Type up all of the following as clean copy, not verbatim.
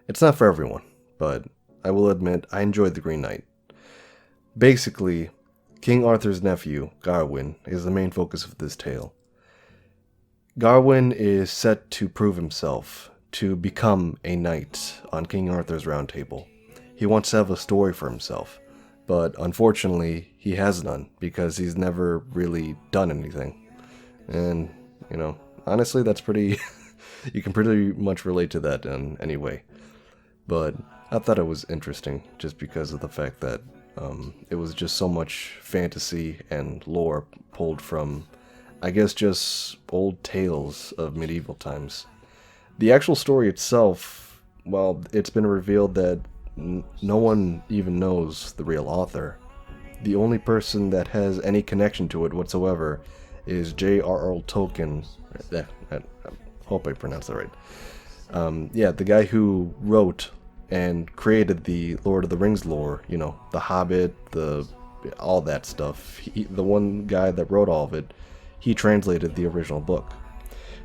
It's not for everyone, but I will admit I enjoyed The Green Knight. Basically, King Arthur's nephew, Gawain, is the main focus of this tale. Gawain is set to prove himself, to become a knight on King Arthur's Round Table. He wants to have a story for himself, but unfortunately, he has none because he's never really done anything. And, honestly, that's pretty. You can pretty much relate to that in any way. But I thought it was interesting just because of the fact that it was just so much fantasy and lore pulled from, I guess, just old tales of medieval times. The actual story itself, well, it's been revealed that no one even knows the real author. The only person that has any connection to it whatsoever is J.R.R. Tolkien. I hope I pronounced that right. Yeah, the guy who wrote and created the Lord of the Rings lore, the Hobbit, all that stuff. The one guy that wrote all of it, he translated the original book.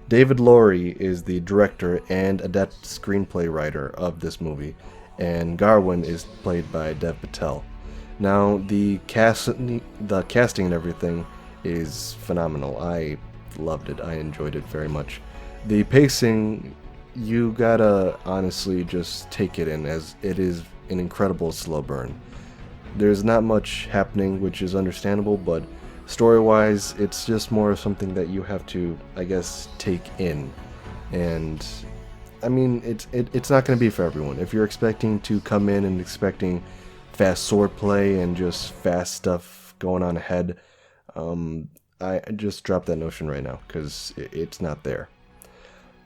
David Lowery is the director and adept screenplay writer of this movie, and Gawain is played by Dev Patel. Now, the casting and everything is phenomenal. I loved it. I enjoyed it very much. The pacing, you gotta honestly just take it in, as it is an incredible slow burn. There's not much happening, which is understandable, but story-wise, it's just more of something that you have to, I guess, take in. And I mean, it's not going to be for everyone. If you're expecting to come in and expecting fast swordplay and just fast stuff going on ahead, I just drop that notion right now because it's not there.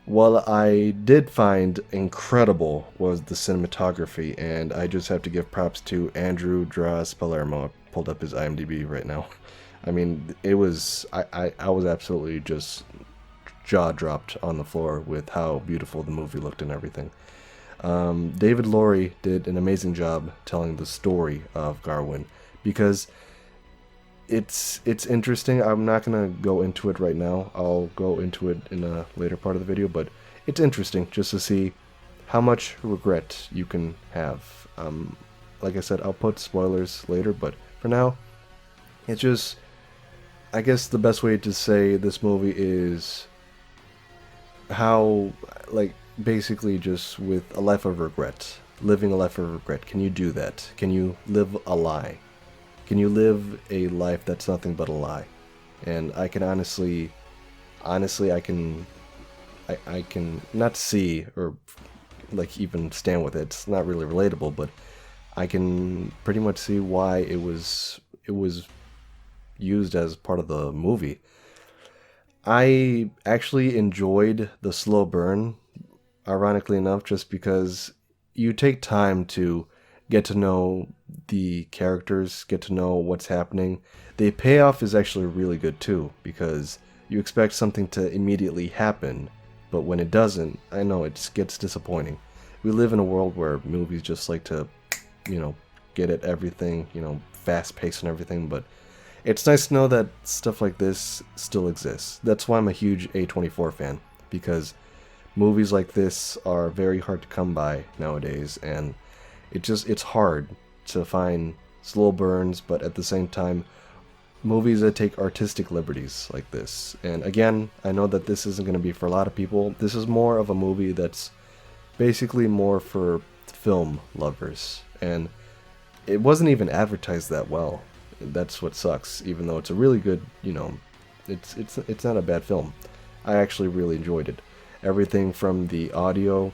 What I did find incredible was the cinematography, and I just have to give props to Andrew Dras Palermo. I pulled up his IMDb right now. I mean, it was I was absolutely just jaw dropped on the floor with how beautiful the movie looked and everything. David Lowery did an amazing job telling the story of Gawain because it's interesting. I'm not gonna go into it right now. I'll go into it in a later part of the video, but it's interesting just to see how much regret you can have. Like I said, I'll put spoilers later, but for now, it's just, I guess the best way to say this movie is how, like, basically just with a life of regret, living a life of regret. Can you do that? Can you live a lie? Can you live a life that's nothing but a lie? And I can honestly, I can not see or like even stand with it. It's not really relatable, but I can pretty much see why it was used as part of the movie. I actually enjoyed the slow burn, ironically enough, just because you take time to get to know the characters, get to know what's happening. The payoff is actually really good too, because you expect something to immediately happen, but when it doesn't, I know it gets disappointing. We live in a world where movies just like to, get at everything, fast paced and everything, but it's nice to know that stuff like this still exists. That's why I'm a huge A24 fan, because movies like this are very hard to come by nowadays, and it's hard to find slow burns, but at the same time, movies that take artistic liberties like this. And again, I know that this isn't going to be for a lot of people. This is more of a movie that's basically more for film lovers, and it wasn't even advertised that well. That's what sucks, even though it's a really good, it's not a bad film. I actually really enjoyed it. Everything from the audio.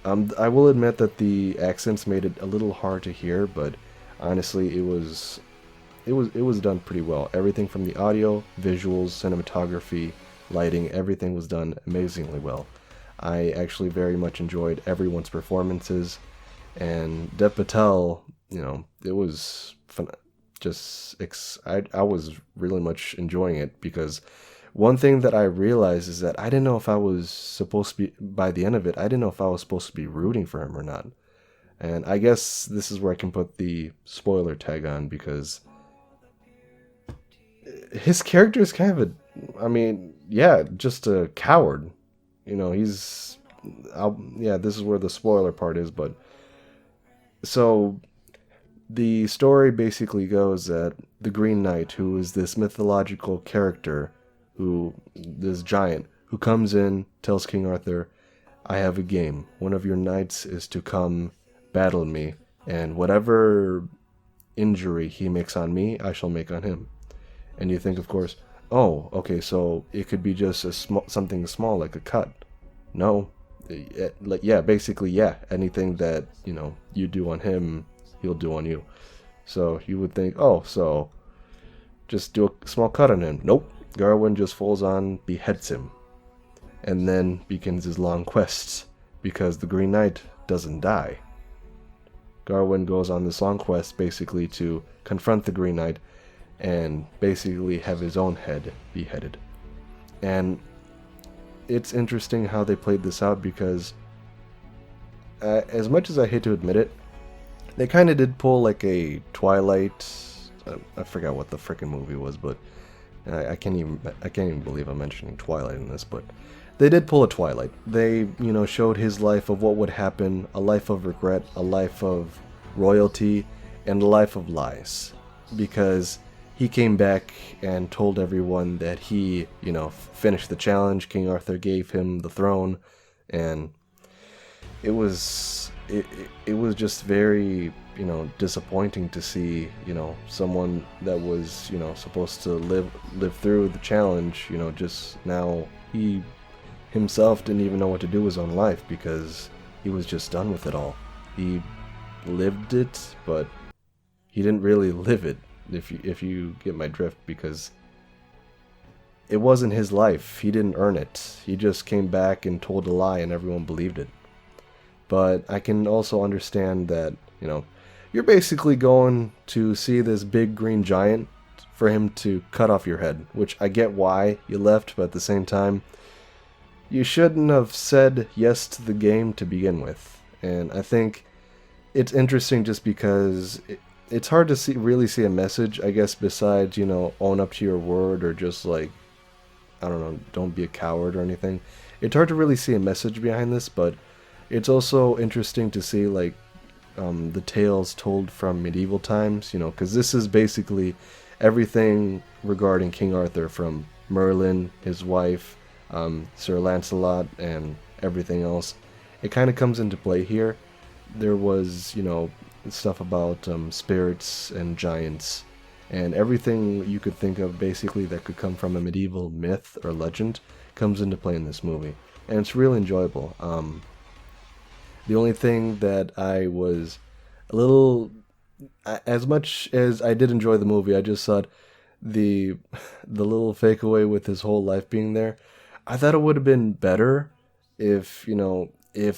I will admit that the accents made it a little hard to hear, but honestly, it was done pretty well. Everything from the audio, visuals, cinematography, lighting, everything was done amazingly well. I actually very much enjoyed everyone's performances, and Dev Patel, it was fun. I was really much enjoying it, because one thing that I realized is that I didn't know if I was supposed to be, by the end of it, I didn't know if I was supposed to be rooting for him or not. And I guess this is where I can put the spoiler tag on, because his character is kind of just a coward. yeah, this is where the spoiler part is, but so the story basically goes that the Green Knight, who is this mythological character, this giant, who comes in, tells King Arthur, I have a game. One of your knights is to come battle me, and whatever injury he makes on me, I shall make on him. And you think, of course, oh, okay, so it could be just something small like a cut. No. Yeah, basically, yeah. Anything that, you do on him, he'll do on you. So you would think, oh, so just do a small cut on him. Nope. Gawain just falls on, beheads him, and then begins his long quest, because the Green Knight doesn't die. Gawain goes on this long quest basically to confront the Green Knight and basically have his own head beheaded. And it's interesting how they played this out, because as much as I hate to admit it, they kind of did pull like a Twilight. I forgot what the frickin' movie was, but I can't even believe I'm mentioning Twilight in this. But they did pull a Twilight. They showed his life of what would happen, a life of regret, a life of royalty, and a life of lies, because he came back and told everyone that he, finished the challenge. King Arthur gave him the throne, and it was just very, disappointing to see, someone that was, supposed to live through the challenge, just now he himself didn't even know what to do with his own life, because he was just done with it all. He lived it, but he didn't really live it, if you get my drift, because it wasn't his life. He didn't earn it. He just came back and told a lie and everyone believed it. But I can also understand that, you're basically going to see this big green giant for him to cut off your head, which I get why you left, but at the same time, you shouldn't have said yes to the game to begin with. And I think it's interesting just because it's hard to really see a message, I guess, besides, own up to your word, or just like, I don't know, don't be a coward or anything. It's hard to really see a message behind this, but it's also interesting to see, like, the tales told from medieval times, because this is basically everything regarding King Arthur, from Merlin, his wife, Sir Lancelot, and everything else. It kind of comes into play here. There was, stuff about spirits and giants, and everything you could think of basically that could come from a medieval myth or legend comes into play in this movie, and it's really enjoyable. The only thing that I was a little, as much as I did enjoy the movie, I just thought the little fake away with his whole life being there, I thought it would have been better if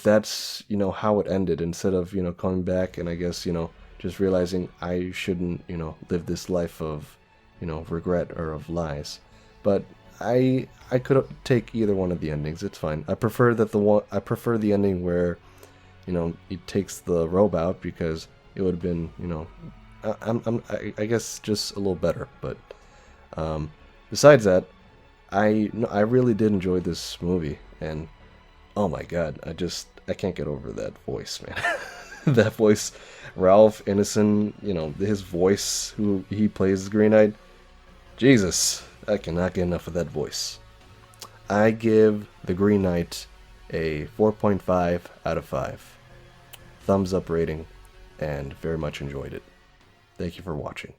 that's, how it ended, instead of, coming back and I guess, just realizing I shouldn't, live this life of, regret or of lies. But I could take either one of the endings. It's fine. I prefer the ending where, he takes the robe out, because it would have been, I guess just a little better. But besides that, I really did enjoy this movie, and oh my god, I can't get over that voice, man. That voice, Ralph Ineson, his voice, who he plays the Green Knight. Jesus, I cannot get enough of that voice. I give the Green Knight a 4.5 out of 5. Thumbs up rating, and very much enjoyed it. Thank you for watching.